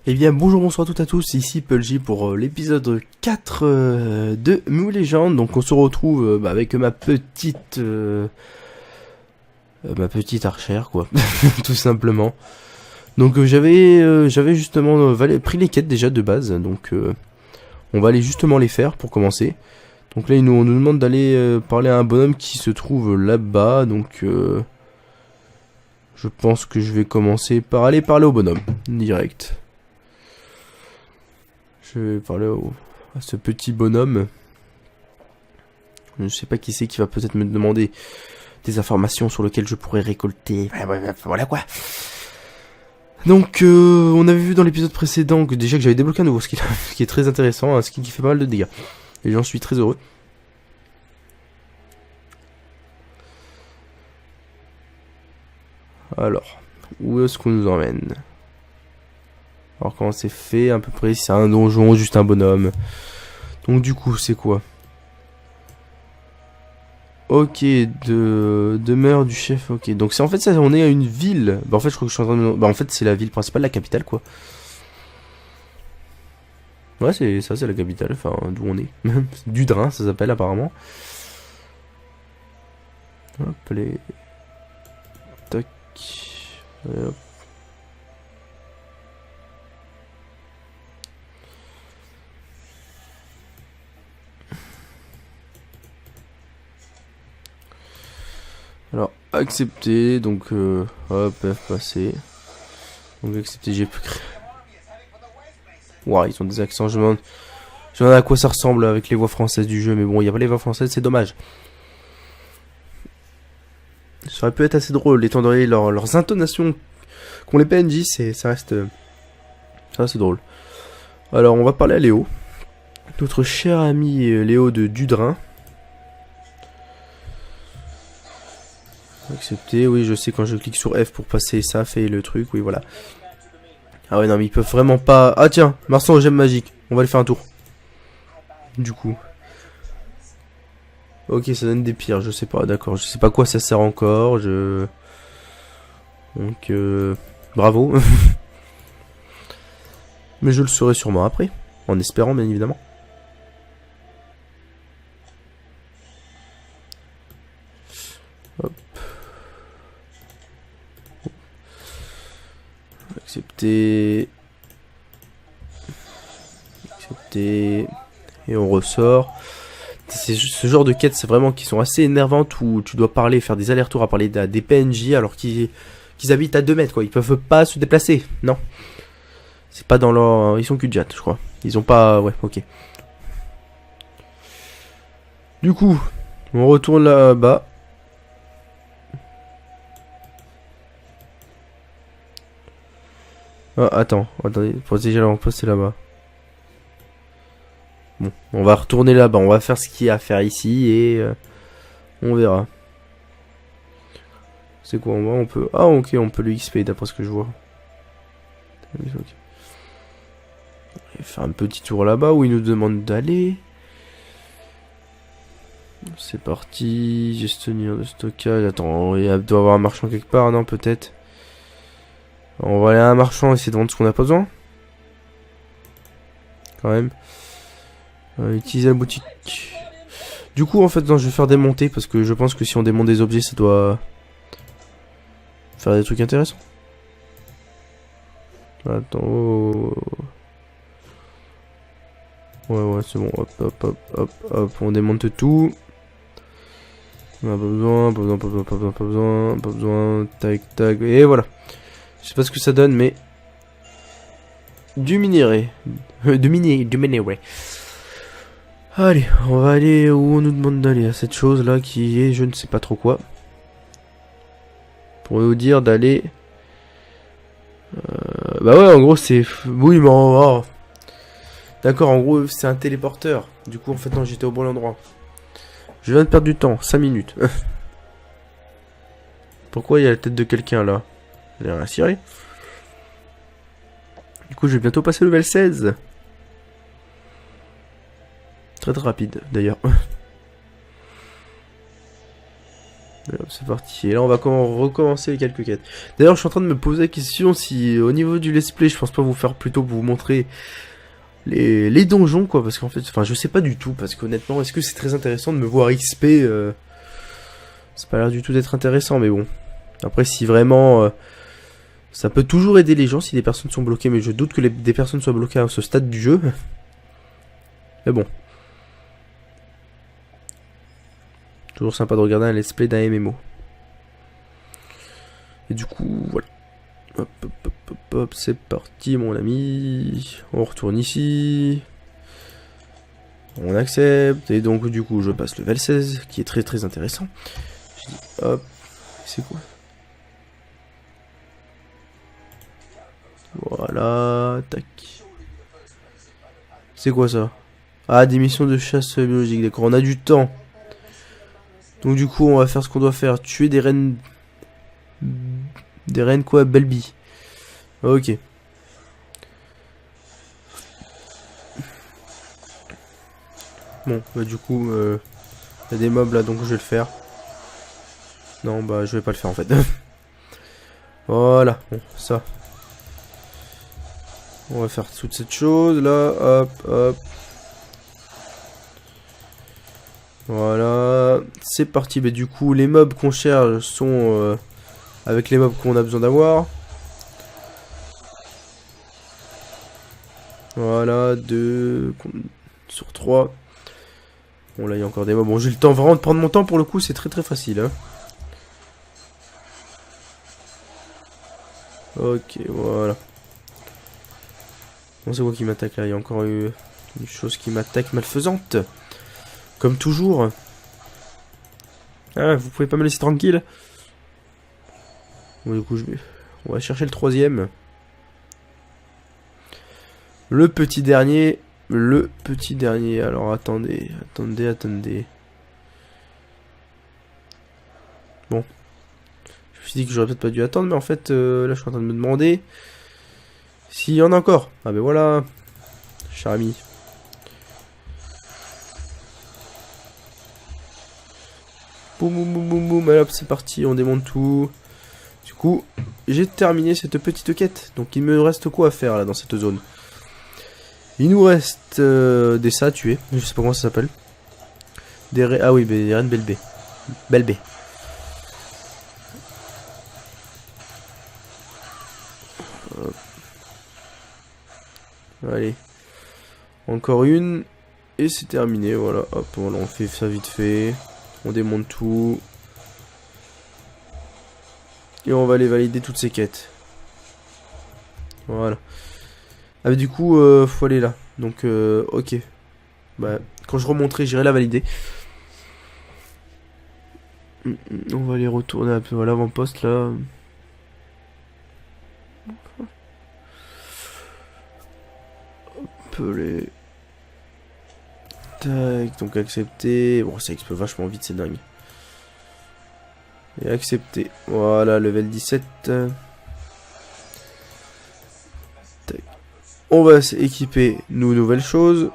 Eh bien bonjour, bonsoir à toutes et à tous, ici PeulJ pour l'épisode 4 de Mu Legend. Donc on se retrouve avec ma petite archère quoi, tout simplement. Donc j'avais justement pris les quêtes déjà de base, donc on va aller justement les faire pour commencer. Donc là on nous demande d'aller parler à un bonhomme qui se trouve là-bas, donc je pense que je vais commencer par aller parler au bonhomme, direct. Je vais parler à ce petit bonhomme. Je sais pas qui c'est qui va peut-être me demander des informations sur lesquelles je pourrais récolter. Voilà quoi. Donc, on avait vu dans l'épisode précédent que déjà que j'avais débloqué un nouveau skill, qui est très intéressant, un skill qui fait pas mal de dégâts. Et j'en suis très heureux. Alors, où est-ce qu'on nous emmène ? Alors comment c'est fait à peu près, si c'est un donjon ou juste un bonhomme. Donc du coup c'est quoi? Ok, demeure du chef, ok. Donc c'est en fait ça, on est à une ville. Bah en fait je crois que je suis en train de... Bah en fait c'est la ville principale, la capitale quoi. Ouais c'est ça, c'est la capitale, enfin d'où on est. Dudrin ça s'appelle apparemment. Hop les... Tac. Hop. Alors, accepter, donc hop, F passer. Donc accepter, j'ai pu créer. Ouah, ils ont des accents, je me demande à quoi ça ressemble avec les voix françaises du jeu, mais bon, il n'y a pas les voix françaises, c'est dommage. Ça aurait pu être assez drôle, étant donné leurs intonations qu'ont les PNJ, ça reste drôle. Alors, on va parler à Léo. Notre cher ami Léo de Dudrin. Accepter, oui, je sais, quand je clique sur F pour passer, ça fait le truc, oui, voilà. Ah ouais, non, mais ils peuvent vraiment pas... Ah tiens, Marsan aux gemmes magiques, on va aller faire un tour. Du coup. Ok, ça donne des pires, je sais pas, d'accord, je sais pas quoi ça sert encore, Donc, bravo. Mais je le saurai sûrement après, en espérant, bien évidemment. Hop. Accepter. Accepter. Et on ressort. C'est ce genre de quêtes, c'est vraiment qui sont assez énervantes où tu dois parler, faire des allers-retours à parler à des PNJ alors qu'ils habitent à 2 mètres quoi. Ils peuvent pas se déplacer, non. C'est pas dans leur... Ils sont cul-de-jatte, je crois. Ils ont pas... Ouais, ok. Du coup, on retourne là-bas. Ah, attendez, protéger l'avant-poste, c'est là-bas. Bon, on va retourner là-bas, on va faire ce qu'il y a à faire ici et on verra. C'est quoi, on peut... Ah ok, on peut le XP d'après ce que je vois. Okay. On va faire un petit tour là-bas où il nous demande d'aller. C'est parti, gestionnaire de stockage. Attends, il doit y avoir un marchand quelque part, non peut-être. On va aller à un marchand essayer de vendre ce qu'on n'a pas besoin. Quand même. Utiliser la boutique. Du coup, en fait, non, je vais faire démonter parce que je pense que si on démonte des objets, ça doit faire des trucs intéressants. Attends. Oh. Ouais, c'est bon. Hop. On démonte tout. On a pas besoin. Tac. Et voilà. Je sais pas ce que ça donne, mais... Du minerai. Du minerai. Allez, on va aller où on nous demande d'aller, à cette chose là qui est je ne sais pas trop quoi. Pour nous dire d'aller... Bah ouais, en gros c'est... Oui, mais oh. D'accord, en gros c'est un téléporteur. Du coup en fait non, j'étais au bon endroit. Je viens de perdre du temps, 5 minutes. Pourquoi il y a la tête de quelqu'un là? J'ai rien à cirer. Du coup je vais bientôt passer level 16. Très rapide d'ailleurs. c'est parti. Et là, on va recommencer les quelques quêtes. D'ailleurs, je suis en train de me poser la question si, au niveau du let's play, je pense pas vous faire plutôt vous montrer les donjons, quoi. Parce qu'en fait, enfin, je sais pas du tout. Parce qu'honnêtement, est-ce que c'est très intéressant de me voir XP c'est pas l'air du tout d'être intéressant, mais bon. Après, si vraiment... ça peut toujours aider les gens si des personnes sont bloquées, mais je doute que des personnes soient bloquées à ce stade du jeu. Mais bon. Toujours sympa de regarder un let's play d'un MMO. Et du coup, voilà. Hop, hop, hop, hop, hop, c'est parti mon ami. On retourne ici. On accepte. Et donc du coup, je passe level 16, qui est très très intéressant. Je dis, hop. C'est quoi? Voilà, tac. C'est quoi ça? Ah, des missions de chasse biologique, d'accord, on a du temps. Donc du coup, on va faire ce qu'on doit faire. Tuer des rennes... Des rennes quoi? Belby. Ok. Bon, bah du coup, il y a des mobs là, donc je vais le faire. Non, bah je vais pas le faire en fait. Voilà, bon, ça. On va faire toute cette chose là, hop, hop. Voilà, c'est parti. Mais du coup, les mobs qu'on cherche sont avec les mobs qu'on a besoin d'avoir. Voilà, 2 sur 3. Bon, là, il y a encore des mobs. Bon, j'ai le temps vraiment de prendre mon temps pour le coup, c'est très très facile. Hein. Ok, voilà. Bon, c'est quoi qui m'attaque là? Il y a encore eu une chose qui m'attaque malfaisante. Comme toujours. Ah, vous pouvez pas me laisser tranquille? Bon, du coup, on va chercher le troisième. Le petit dernier. Le petit dernier. Alors, attendez. Attendez, attendez. Bon. Je me suis dit que j'aurais peut-être pas dû attendre, mais en fait, là, je suis en train de me demander s'il y en a encore. Ah, ben voilà. Cher ami. Boum, boum, boum, boum, boum. Allez, hop, c'est parti. On démonte tout. Du coup, j'ai terminé cette petite quête. Donc, il me reste quoi à faire, là, dans cette zone? Il nous reste des ça à tuer. Je sais pas comment ça s'appelle. Ah oui, des rennes belbé. Belbé. Allez. Encore une. Et c'est terminé, voilà. Hop, voilà, on fait ça vite fait. On démonte tout. Et on va aller valider toutes ces quêtes. Voilà. Ah mais du coup, faut aller là. Donc, ok. Bah, quand je remonterai, j'irai la valider. On va aller retourner un peu à l'avant-poste là. Hop les... Tac, donc accepter. Bon, ça explose vachement vite, c'est dingue. Et accepter. Voilà, level 17. Tac. On va s'équiper nos nouvelles choses.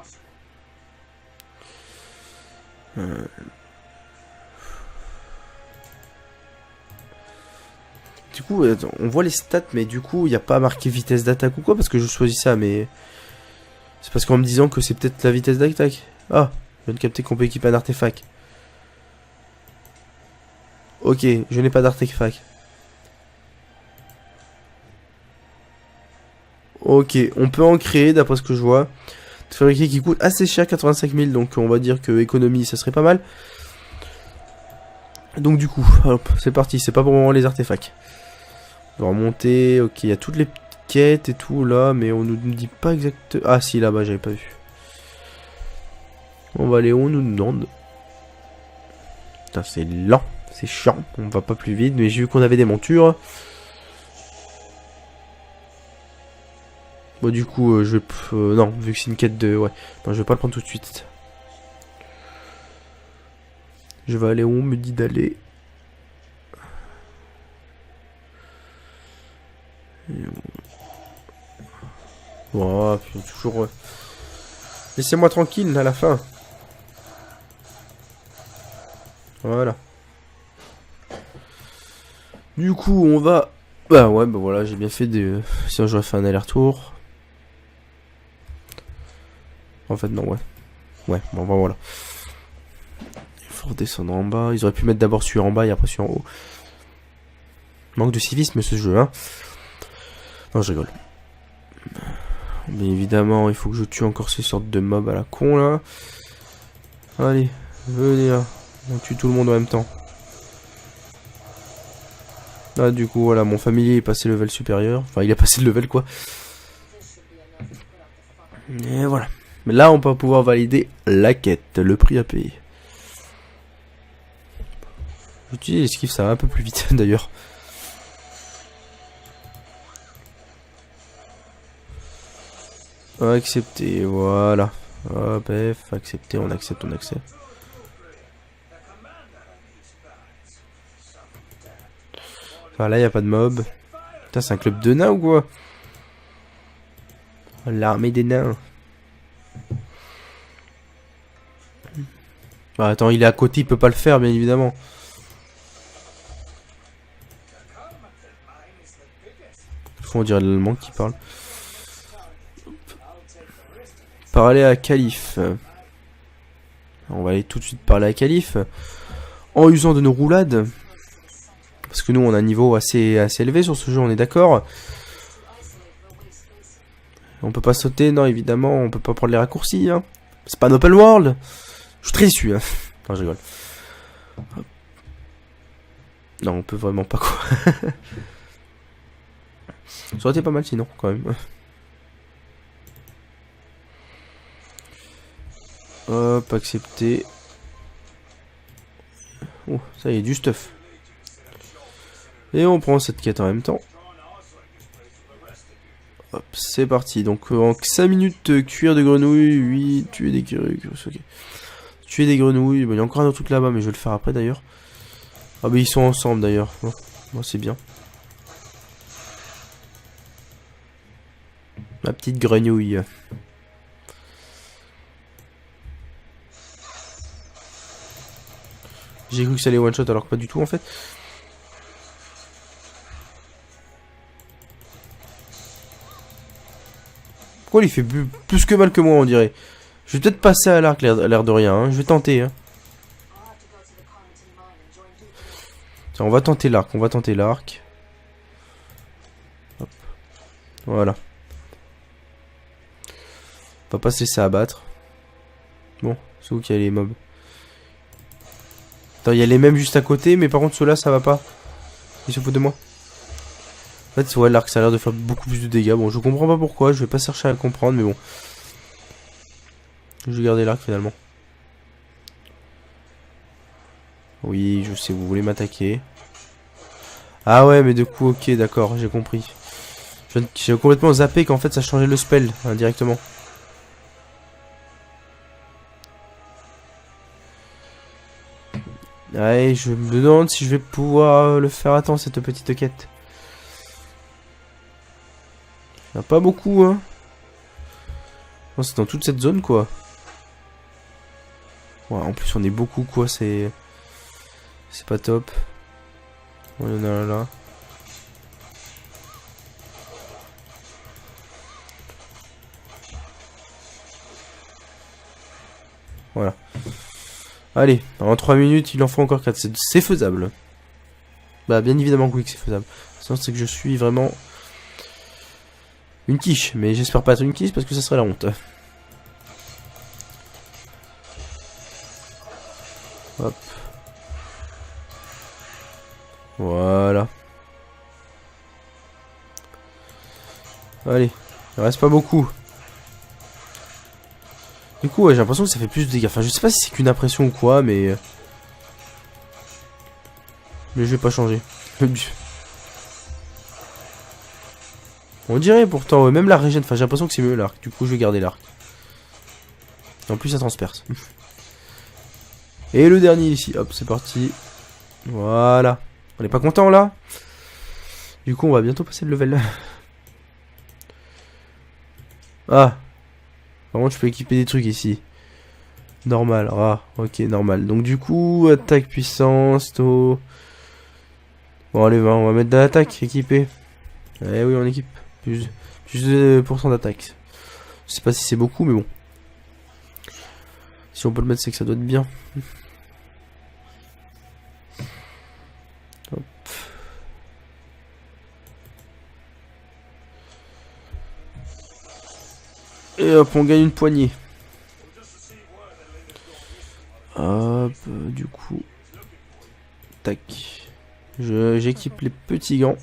Du coup, attends, on voit les stats, mais du coup, il n'y a pas marqué vitesse d'attaque ou quoi, parce que je choisis ça, mais... C'est parce qu'en me disant que c'est peut-être la vitesse d'attaque. Ah, je viens de capter qu'on peut équiper un artefact. Ok, je n'ai pas d'artefact. Ok, on peut en créer, d'après ce que je vois. Fabriquer qui coûte assez cher, 85 000, donc on va dire que économie, ça serait pas mal. Donc du coup, hop, c'est parti, c'est pas pour le moment les artefacts. On va remonter, ok, il y a toutes les quêtes et tout là, mais on nous dit pas exactement... Ah si, là-bas, j'avais pas vu. On va aller où on nous demande. Putain, c'est lent, c'est chiant, on va pas plus vite, mais j'ai vu qu'on avait des montures. Bon, du coup, je vais... non, vu que c'est une quête de... Ouais, non, je vais pas le prendre tout de suite. Je vais aller où on me dit d'aller. Bon, puis toujours... Laissez-moi tranquille, à la fin. Voilà. Du coup, on va... Bah ouais, bah voilà, j'ai bien fait de... Sinon, j'aurais fait un aller-retour. En fait, non, ouais. Ouais, bon, bah voilà. Il faut redescendre en bas. Ils auraient pu mettre d'abord celui en bas et après celui en haut. Manque de civisme, ce jeu, hein. Non, je rigole. Mais évidemment, il faut que je tue encore ces sortes de mobs à la con, là. Allez, venez là. On tue tout le monde en même temps. Ah, du coup, voilà, mon familier est passé level supérieur. Enfin, il a passé le level, quoi. Et voilà. Mais là, on peut pouvoir valider la quête, le prix à payer. J'utilise l'esquive, ça va un peu plus vite, d'ailleurs. Accepter, voilà. Hop, F, accepter, on accepte, on accepte. Enfin, là, il n'y a pas de mob. Putain, c'est un club de nains ou quoi? L'armée des nains. Bah, attends, il est à côté, il peut pas le faire, bien évidemment. On dirait l'allemand qui parle. Parler à Calife. On va aller tout de suite parler à Calife. En usant de nos roulades. Parce que nous, on a un niveau assez élevé sur ce jeu, on est d'accord. On peut pas sauter, non, évidemment. On peut pas prendre les raccourcis. Hein. C'est pas un open world. Je suis très déçu. Hein. Non, je rigole. Non, on peut vraiment pas quoi. Ça aurait été pas mal sinon, quand même. Hop, accepter. Oh, ça y est, du stuff. Et on prend cette quête en même temps. Hop, c'est parti. Donc en 5 minutes, cuire de grenouilles, 8, tuer des grenouilles. Okay. Tuer des grenouilles. Bon, il y a encore un autre truc là-bas, mais je vais le faire après d'ailleurs. Ah bah ils sont ensemble d'ailleurs. Bon, moi c'est bien. Ma petite grenouille. J'ai cru que ça allait one shot alors que pas du tout en fait. Pourquoi il fait plus que mal que moi on dirait. Je vais peut-être passer à l'arc l'air de rien. Hein. Je vais tenter. Hein. Tiens, on va tenter l'arc. On va tenter l'arc. Voilà. On va pas se laisser abattre. Bon, c'est où qu'il y a les mobs? Attends, il y a les mêmes juste à côté, mais par contre ceux-là ça va pas. Ils se foutent de moi. En fait, ouais, l'arc ça a l'air de faire beaucoup plus de dégâts. Bon, je comprends pas pourquoi, je vais pas chercher à le comprendre, mais bon. Je vais garder l'arc finalement. Oui, je sais, vous voulez m'attaquer. Ah ouais, mais du coup, ok, d'accord, j'ai compris. J'ai complètement zappé qu'en fait ça changeait le spell, indirectement. Ouais, je me demande si je vais pouvoir le faire. Attends, cette petite quête. Il n'y en a pas beaucoup, hein. Non, c'est dans toute cette zone, quoi. Ouais, en plus, on est beaucoup, quoi. C'est pas top. Bon, il y en a un là. Voilà. Allez, en 3 minutes, il en faut encore 4. C'est faisable. Bah, bien évidemment que oui, que c'est faisable. Sinon, c'est que je suis vraiment une quiche. Mais j'espère pas être une quiche parce que ça serait la honte. Hop. Voilà. Allez, il reste pas beaucoup. Du coup, ouais, j'ai l'impression que ça fait plus de dégâts. Enfin, je sais pas si c'est qu'une impression ou quoi, mais... Mais je vais pas changer. On dirait pourtant, même la régène, enfin j'ai l'impression que c'est mieux l'arc. Du coup, je vais garder l'arc. En plus, ça transperce. Et le dernier ici, hop, c'est parti. Voilà. On est pas content là? Du coup, on va bientôt passer le level. Ah. Par contre, je peux équiper des trucs ici. Normal. Ah, ok, normal. Donc du coup, attaque puissance, taux... Bon, allez, on va mettre de l'attaque, équipé. Eh oui, on équipe. Plus de % d'attaque. Je sais pas si c'est beaucoup, mais bon. Si on peut le mettre, c'est que ça doit être bien. Hop. Et hop, on gagne une poignée. Hop, du coup. Tac. J'équipe les petits gants.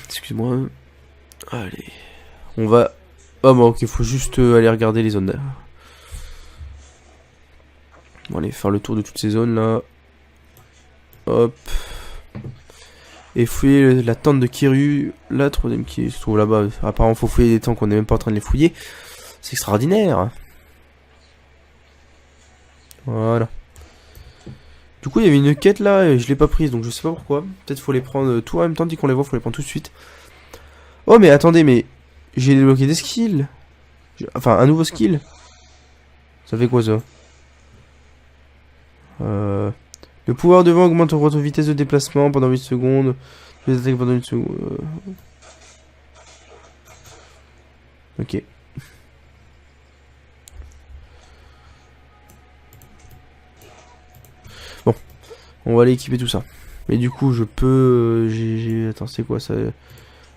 Excuse-moi. Allez. On va... Oh bon, ok, faut juste aller regarder les zones. Bon, allez, faire le tour de toutes ces zones là. Hop. Et fouiller la tente de Kiryu. La troisième qui se trouve là-bas. Apparemment, faut fouiller des temps qu'on n'est même pas en train de les fouiller. C'est extraordinaire. Voilà. Du coup, il y avait une quête là et je l'ai pas prise donc je sais pas pourquoi. Peut-être faut les prendre tout en même temps. Dès qu'on les voit, faut les prendre tout de suite. Oh, mais attendez, mais j'ai débloqué des skills. Enfin, un nouveau skill. Ça fait quoi ça? Le pouvoir de vent augmente votre vitesse de déplacement pendant 8 secondes. Les attaques pendant 8 secondes. Ok. Bon. On va aller équiper tout ça. Mais du coup, je peux... Attends, c'est quoi ça?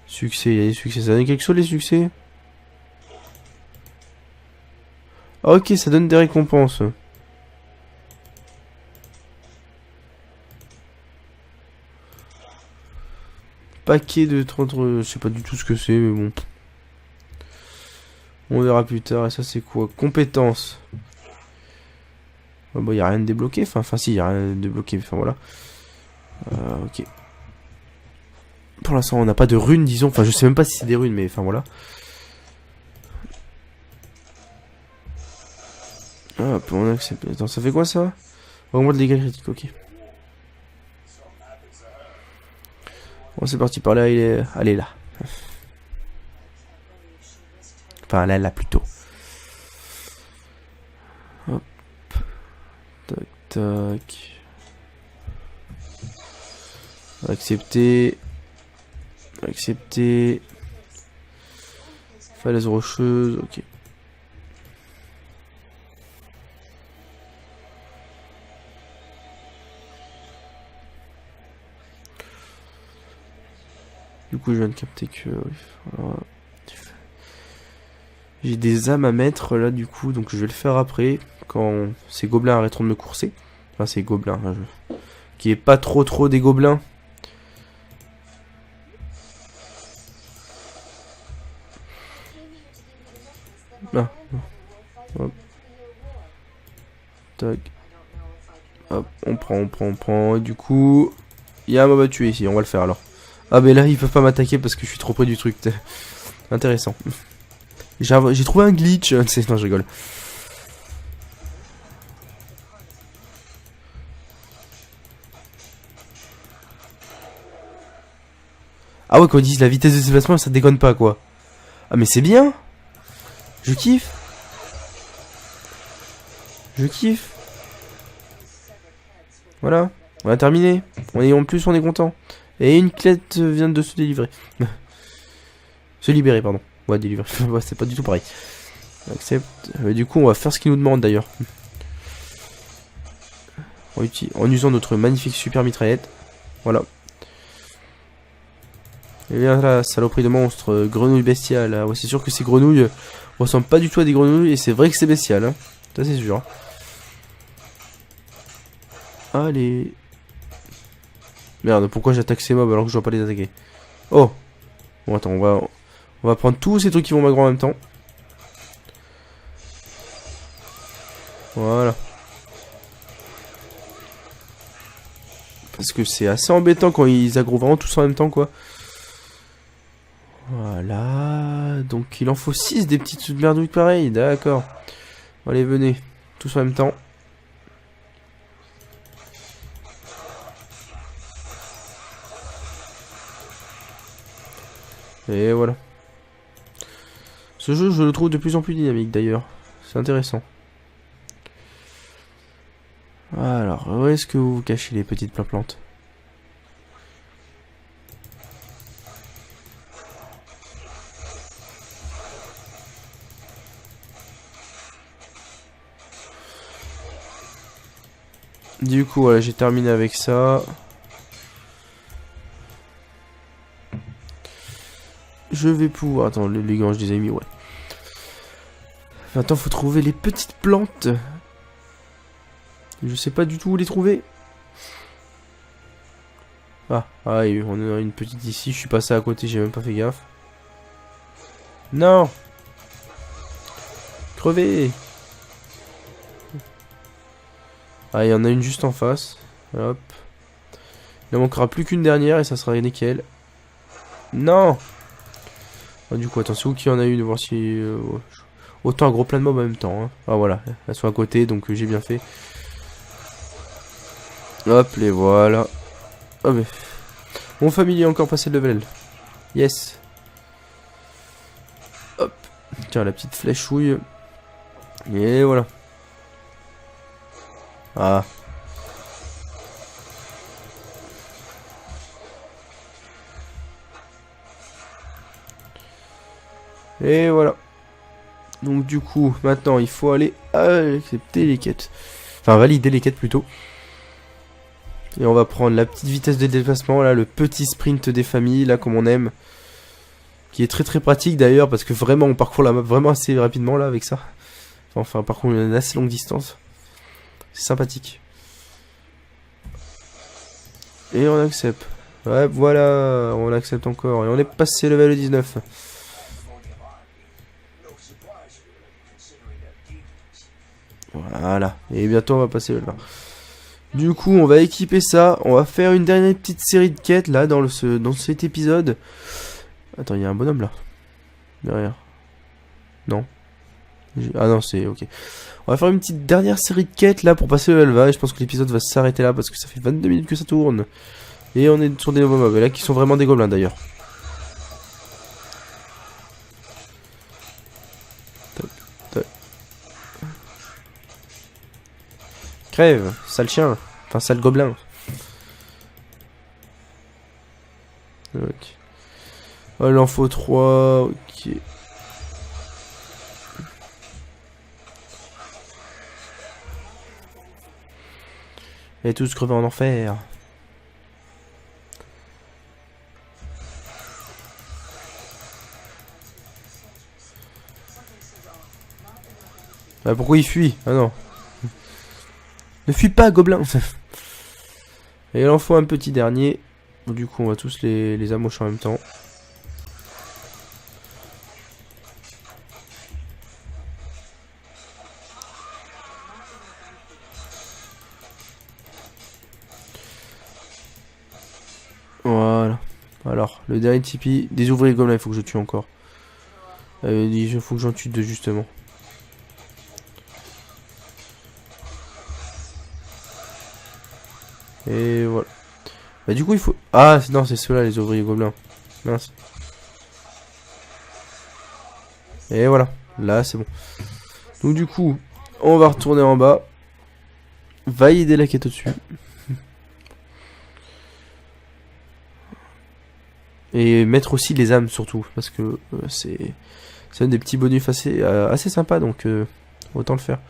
Succès, il y a des succès. Ça donne quelque chose les succès? Ah, ok, ça donne des récompenses. Paquet de 30... Je sais pas du tout ce que c'est, mais bon. On verra plus tard. Et ça, c'est quoi? Compétences. Oh, bah, y a rien de débloqué. Enfin, si, y a rien de débloqué. Enfin, voilà. Ok. Pour l'instant, on n'a pas de runes, disons. Enfin, je sais même pas si c'est des runes, mais enfin, voilà. Hop, on accepte. Attends, ça fait quoi, ça? Augmente les dégâts critiques, ok. Bon, c'est parti par là, il est... Allez, là. Enfin, là, plutôt. Hop. Tac, tac. Accepter. Accepter. Falaise rocheuse, ok. Du coup, je viens de capter que... Voilà. J'ai des âmes à mettre là, du coup, donc je vais le faire après, quand ces gobelins arrêteront de me courser. Enfin, ces gobelins, hein, qui est pas trop des gobelins. Ah, hop. Tac. Hop, on prend. Et du coup, il y a un mob à tuer ici, on va le faire alors. Ah, mais là, ils peuvent pas m'attaquer parce que je suis trop près du truc. Intéressant. J'ai trouvé un glitch. Non, je rigole. Ah ouais, quand ils disent la vitesse de déplacement, ça déconne pas, quoi. Ah, mais c'est bien. Je kiffe. Je kiffe. Voilà. On a terminé. En plus, on est content. Et une quête vient de se délivrer. Se libérer, pardon. Ouais, délivrer. Ouais, c'est pas du tout pareil. Accepte. Du coup, on va faire ce qu'il nous demande d'ailleurs. En usant notre magnifique super mitraillette. Voilà. Et bien là, saloperie de monstre, grenouille bestiale. Ouais, c'est sûr que ces grenouilles ressemblent pas du tout à des grenouilles et c'est vrai que c'est bestial. Hein. Ça, c'est sûr. Allez. Merde, pourquoi j'attaque ces mobs alors que je dois pas les attaquer? Oh. Bon, attends, on va prendre tous ces trucs qui vont m'aggro en même temps. Voilà. Parce que c'est assez embêtant quand ils aggro vraiment tous en même temps, quoi. Voilà. Donc il en faut 6 des petites merdouilles pareilles. D'accord. Allez, venez. Tous en même temps. Et voilà. Ce jeu, je le trouve de plus en plus dynamique d'ailleurs. C'est intéressant. Alors, où est-ce que vous cachez les petites plantes? Du coup, voilà, j'ai terminé avec ça. Je vais pouvoir... Attends, les gants, je les ai mis, ouais. Maintenant, faut trouver les petites plantes. Je sais pas du tout où les trouver. Ah, oui, on en a une petite ici. Je suis passé à côté, j'ai même pas fait gaffe. Non! Crevez! Ah, il y en a une juste en face. Hop. Il ne manquera plus qu'une dernière et ça sera nickel. Non! Ah, du coup, attention qu'il y en a une, voir si... autant un gros plein de mobs en même temps. Hein. Ah voilà, elles sont à côté, donc j'ai bien fait. Hop, les voilà. Oh, mais... Mon familier a encore passé le level. Yes. Hop. Tiens, la petite flèchouille. Et voilà. Ah. Et voilà. Donc du coup, maintenant, il faut aller accepter les quêtes. Enfin, valider les quêtes plutôt. Et on va prendre la petite vitesse de déplacement, là, le petit sprint des familles, là, comme on aime. Qui est très très pratique d'ailleurs, parce que vraiment, on parcourt la map vraiment assez rapidement, là, avec ça. Enfin, par contre, une assez longue distance. C'est sympathique. Et on accepte. Ouais, voilà, on accepte encore. Et on est passé level 19. Voilà. Et bientôt, on va passer level 20. Du coup, on va équiper ça. On va faire une dernière petite série de quêtes, là, dans cet épisode. Attends, il y a un bonhomme, là. Derrière. Non. Ah non, c'est ok. On va faire une petite dernière série de quêtes là pour passer le level 20. Je pense que l'épisode va s'arrêter là parce que ça fait 22 minutes que ça tourne. Et on est sur des nouveaux mobs là qui sont vraiment des gobelins d'ailleurs. Crève, sale chien. Enfin, sale gobelin. Ok. Oh, il en faut 3. Ok. Et tous crevés en enfer. Bah pourquoi il fuit? Ah non. Ne fuis pas, gobelin. Et il en faut un petit dernier. Du coup, on va tous les amocher en même temps. Voilà. Alors, le dernier Tipeee. Des ouvriers gobelins, il faut que je tue encore. Il faut que j'en tue deux, justement. Et voilà. Bah du coup, il faut... Ah, non, c'est ceux-là, les ouvriers gobelins. Mince. Et voilà. Là, c'est bon. Donc du coup, on va retourner en bas. Valider la quête au-dessus. Et mettre aussi les âmes surtout, parce que c'est un des petits bonus assez sympa, donc autant le faire.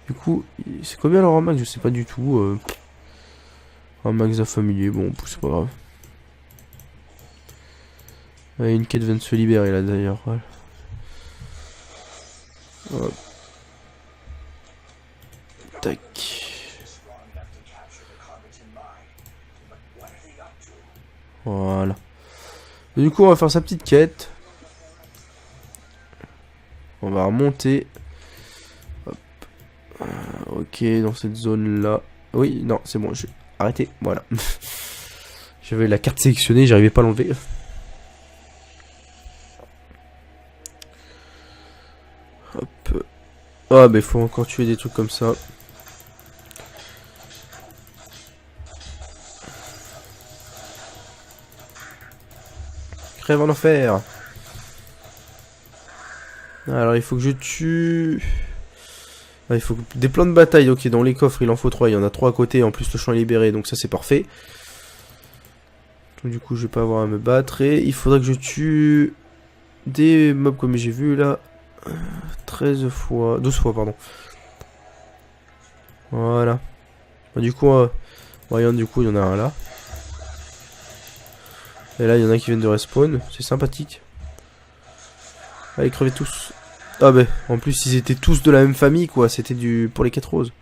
Du coup, c'est combien alors en max? Je sais pas du tout. Un max d'un familier, bon, c'est pas grave. Ouais, une quête vient de se libérer là d'ailleurs. Voilà. Hop. Tac. Voilà. Et du coup, on va faire sa petite quête. On va remonter. Hop. Ok, dans cette zone là. Oui, non, c'est bon, je vais arrêter. Voilà. J'avais la carte sélectionnée, j'arrivais pas à l'enlever. Hop. Ah, bah, il faut encore tuer des trucs comme ça. Crève en enfer. Alors, il faut que je tue. Ah, il faut des plans de bataille. Ok, dans les coffres, il en faut 3. Il y en a 3 à côté. En plus, le champ est libéré. Donc ça, c'est parfait. Donc du coup, je vais pas avoir à me battre. Et il faudrait que je tue des mobs comme j'ai vu là. 12 fois, pardon. Voilà. Du coup, voyons, du coup, il y en a un là. Et là, il y en a qui viennent de respawn. C'est sympathique. Allez, crevez tous. Ah ben, en plus, ils étaient tous de la même famille, quoi. C'était pour les 4 roses.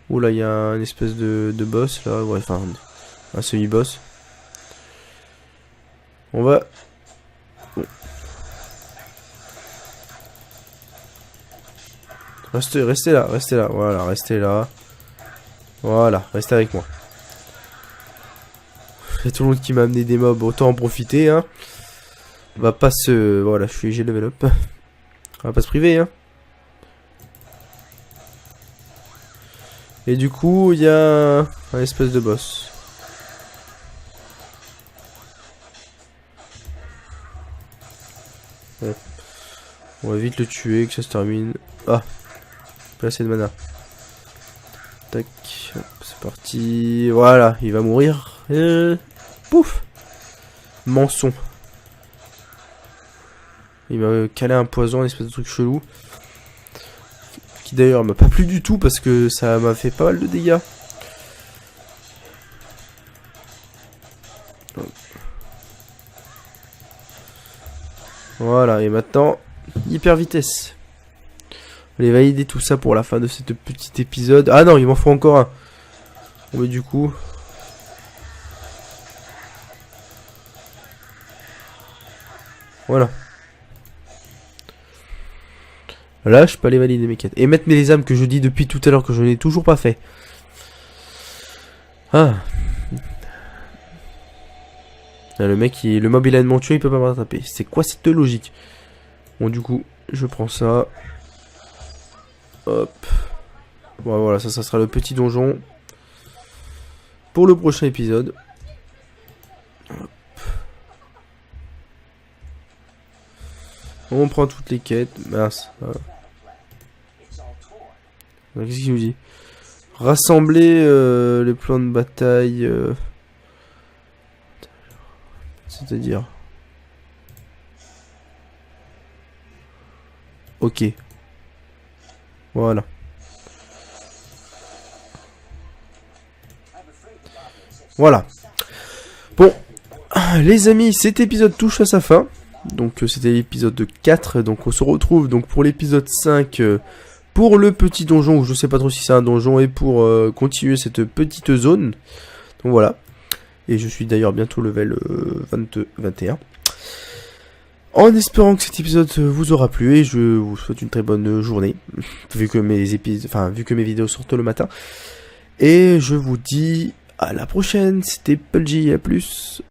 Oh là, il y a une espèce de boss, là. Ouais, enfin, un semi-boss. On va... Bon. Restez là, restez là. Voilà, restez là. Voilà, restez avec moi. Il y a tout le monde qui m'a amené des mobs, autant en profiter, hein. On va pas se... Voilà, j'ai level up. On va pas se priver, hein. Et du coup, il y a un espèce de boss. Bon. On va vite le tuer, que ça se termine. Ah, pas assez de mana. Tac, c'est parti. Voilà, il va mourir. Pouf. Manson. Il m'a calé un poison, un espèce de truc chelou. Qui d'ailleurs m'a pas plu du tout parce que ça m'a fait pas mal de dégâts. Voilà, et maintenant, hyper vitesse. Allez, valider tout ça pour la fin de ce petit épisode. Ah non, il m'en faut encore un. Bon, mais du coup... Voilà. Là, je peux aller valider mes quêtes. Et mettre mes âmes que je dis depuis tout à l'heure que je n'ai toujours pas fait. Ah. Là, le mec, le mob il a de tué, il peut pas me rattraper. C'est quoi cette logique? Bon, du coup, je prends ça. Hop. Bon, voilà, ça sera le petit donjon. Pour le prochain épisode. Hop. On prend toutes les quêtes. Mince. Qu'est-ce qu'il nous dit? Rassembler les plans de bataille. C'est-à-dire. Ok. Voilà. Voilà. Bon. Les amis, cet épisode touche à sa fin. Donc c'était l'épisode 4. Donc on se retrouve donc pour l'épisode 5. Pour le petit donjon, où je sais pas trop si c'est un donjon, et pour continuer cette petite zone. Donc voilà. Et je suis d'ailleurs bientôt level 21. En espérant que cet épisode vous aura plu, et je vous souhaite une très bonne journée, vu que mes vidéos sortent le matin. Et je vous dis à la prochaine, c'était Pudgy, à plus.